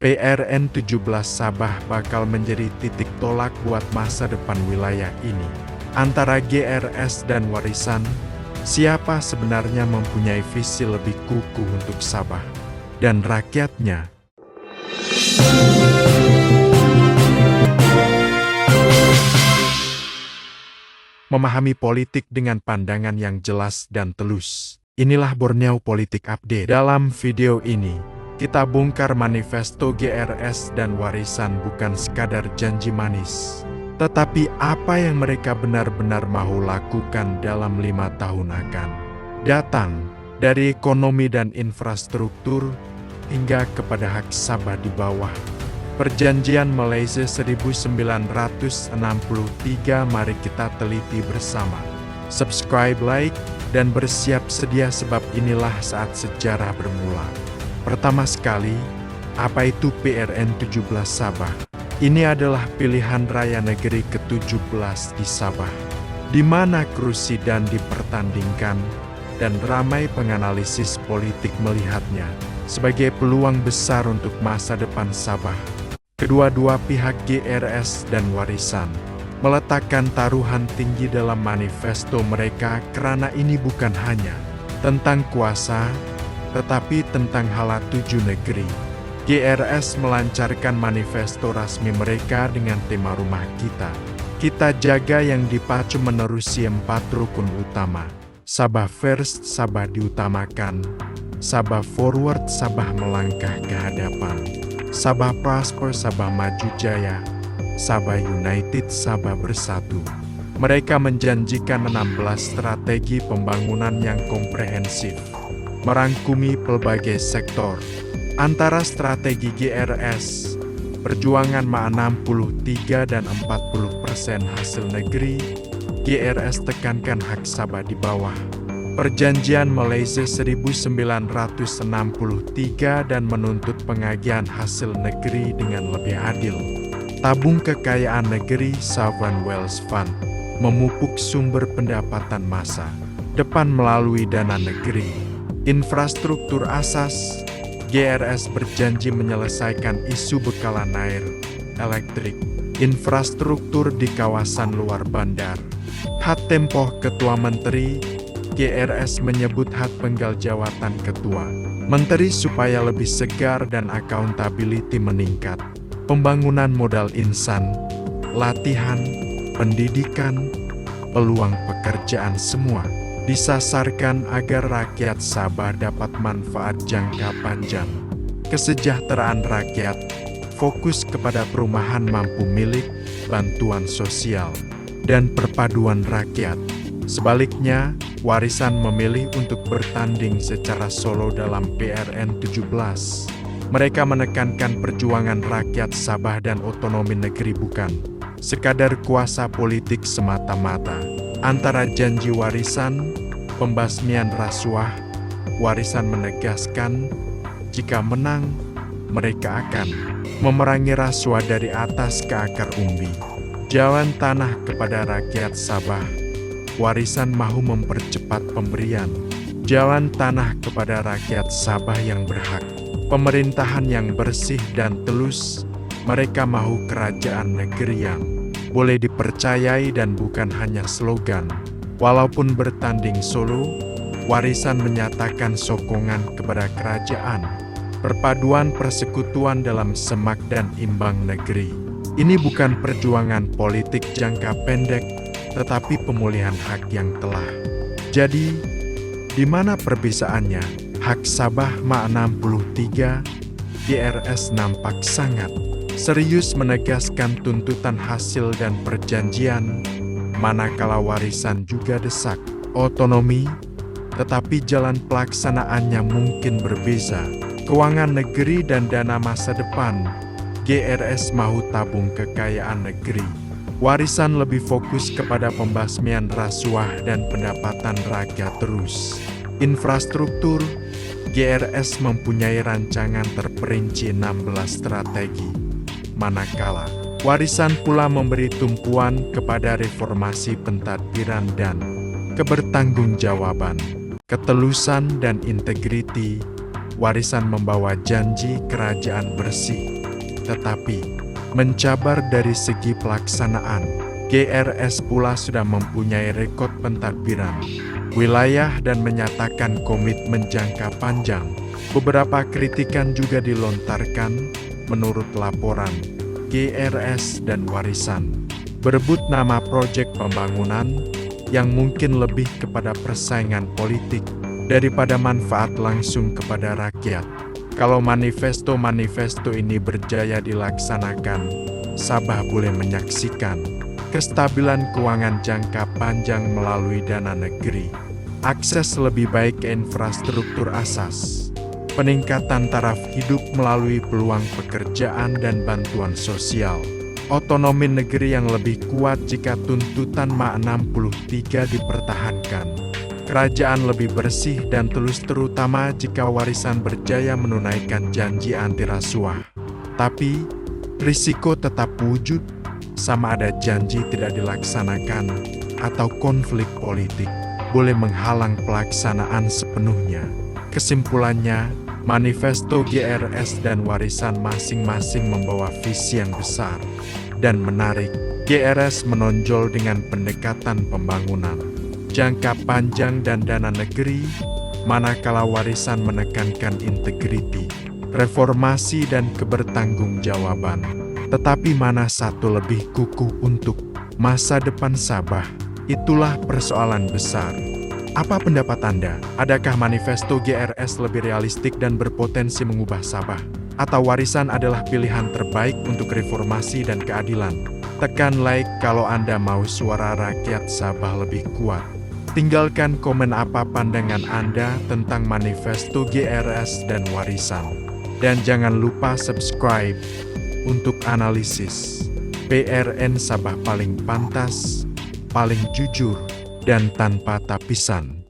PRN 17 Sabah bakal menjadi titik tolak buat masa depan wilayah ini. Antara GRS dan Warisan, siapa sebenarnya mempunyai visi lebih kukuh untuk Sabah dan rakyatnya? Memahami politik dengan pandangan yang jelas dan telus. Inilah Borneo Politik Update. Dalam video ini, kita bongkar manifesto GRS dan Warisan bukan sekadar janji manis, tetapi apa yang mereka benar-benar mau lakukan dalam 5 tahun akan datang, dari ekonomi dan infrastruktur hingga kepada hak Sabah di bawah. Perjanjian Malaysia 1963, mari kita teliti bersama. Subscribe, like, dan bersiap sedia sebab inilah saat sejarah bermula. Pertama sekali, apa itu PRN 17 Sabah? Ini adalah pilihan raya negeri ke-17 di Sabah, di mana kerusi dan dipertandingkan, dan ramai penganalisis politik melihatnya sebagai peluang besar untuk masa depan Sabah. Kedua-dua pihak GRS dan Warisan meletakkan taruhan tinggi dalam manifesto mereka karena ini bukan hanya tentang kuasa, tetapi tentang hala tuju negeri. GRS melancarkan manifesto rasmi mereka dengan tema Rumah Kita. Kita jaga yang dipacu menerusi 4 rukun utama. Sabah first, Sabah diutamakan. Sabah forward, Sabah melangkah ke hadapan. Sabah prosper, Sabah maju jaya. Sabah united, Sabah bersatu. Mereka menjanjikan 16 strategi pembangunan yang komprehensif, merangkumi pelbagai sektor. Antara strategi GRS, perjuangan Ma 63 dan 40% hasil negeri, GRS tekankan hak Sabah di bawah. Perjanjian Malaysia 1963 dan menuntut pengagihan hasil negeri dengan lebih adil. Tabung kekayaan negeri Sovereign Wealth Fund memupuk sumber pendapatan masa depan melalui dana negeri. Infrastruktur asas, GRS berjanji menyelesaikan isu bekalan air, elektrik, infrastruktur di kawasan luar bandar. Hak tempoh Ketua Menteri, GRS menyebut hak penggal jawatan Ketua Menteri supaya lebih segar dan accountability meningkat. Pembangunan modal insan, latihan, pendidikan, peluang pekerjaan semua disasarkan agar rakyat Sabah dapat manfaat jangka panjang. Kesejahteraan rakyat fokus kepada perumahan mampu milik, bantuan sosial, dan perpaduan rakyat. Sebaliknya, Warisan memilih untuk bertanding secara solo dalam PRN 17. Mereka menekankan perjuangan rakyat Sabah dan otonomi negeri bukan sekadar kuasa politik semata-mata. Antara janji Warisan, pembasmian rasuah, Warisan menegaskan jika menang, mereka akan memerangi rasuah dari atas ke akar umbi. Jalan tanah kepada rakyat Sabah, Warisan mahu mempercepat pemberian jalan tanah kepada rakyat Sabah yang berhak. Pemerintahan yang bersih dan telus, mereka mahu kerajaan negeri yang boleh dipercayai dan bukan hanya slogan. Walaupun bertanding solo, Warisan menyatakan sokongan kepada kerajaan. Perpaduan persekutuan dalam semak dan imbang negeri. Ini bukan perjuangan politik jangka pendek, tetapi pemulihan hak yang telah jadi. Di mana perbedaannya? Hak Sabah Ma 63, GRS nampak sangat serius menegaskan tuntutan hasil dan perjanjian, manakala Warisan juga desak otonomi, tetapi jalan pelaksanaannya mungkin berbeza. Keuangan negeri dan dana masa depan, GRS mahu tabung kekayaan negeri. Warisan lebih fokus kepada pembasmian rasuah dan pendapatan rakyat terus. Infrastruktur, GRS mempunyai rancangan terperinci 16 strategi. Manakala, Warisan pula memberi tumpuan kepada reformasi pentadbiran dan kebertanggungjawaban, ketelusan dan integriti. warisan membawa janji kerajaan bersih, tetapi mencabar dari segi pelaksanaan. GRS pula sudah mempunyai rekod pentadbiran wilayah dan menyatakan komitmen jangka panjang. Beberapa kritikan juga dilontarkan menurut laporan. GRS dan warisan berebut nama proyek pembangunan yang mungkin lebih kepada persaingan politik daripada manfaat langsung kepada rakyat. Kalau manifesto-manifesto ini berjaya dilaksanakan, Sabah boleh menyaksikan kestabilan keuangan jangka panjang melalui dana negeri, akses lebih baik ke infrastruktur asas, peningkatan taraf hidup melalui peluang pekerjaan dan bantuan sosial, otonomi negeri yang lebih kuat jika tuntutan MA 63 dipertahankan, kerajaan lebih bersih dan tulus terutama jika warisan berjaya menunaikan janji anti rasuah. Tapi, risiko tetap wujud, sama ada janji tidak dilaksanakan atau konflik politik boleh menghalang pelaksanaan sepenuhnya. Kesimpulannya, manifesto GRS dan warisan masing-masing membawa visi yang besar dan menarik. GRS menonjol dengan pendekatan pembangunan jangka panjang dan dana negeri, manakala warisan menekankan integriti, reformasi dan kebertanggungjawaban. Tetapi mana satu lebih kukuh untuk masa depan Sabah? Itulah persoalan besar. Apa pendapat Anda? Adakah manifesto GRS lebih realistik dan berpotensi mengubah Sabah? Atau warisan adalah pilihan terbaik untuk reformasi dan keadilan? Tekan like kalau Anda mau suara rakyat Sabah lebih kuat. Tinggalkan komen apa pandangan Anda tentang manifesto GRS dan warisan. Dan jangan lupa subscribe untuk analisis. PRN Sabah paling pantas, paling jujur, dan tanpa tapisan.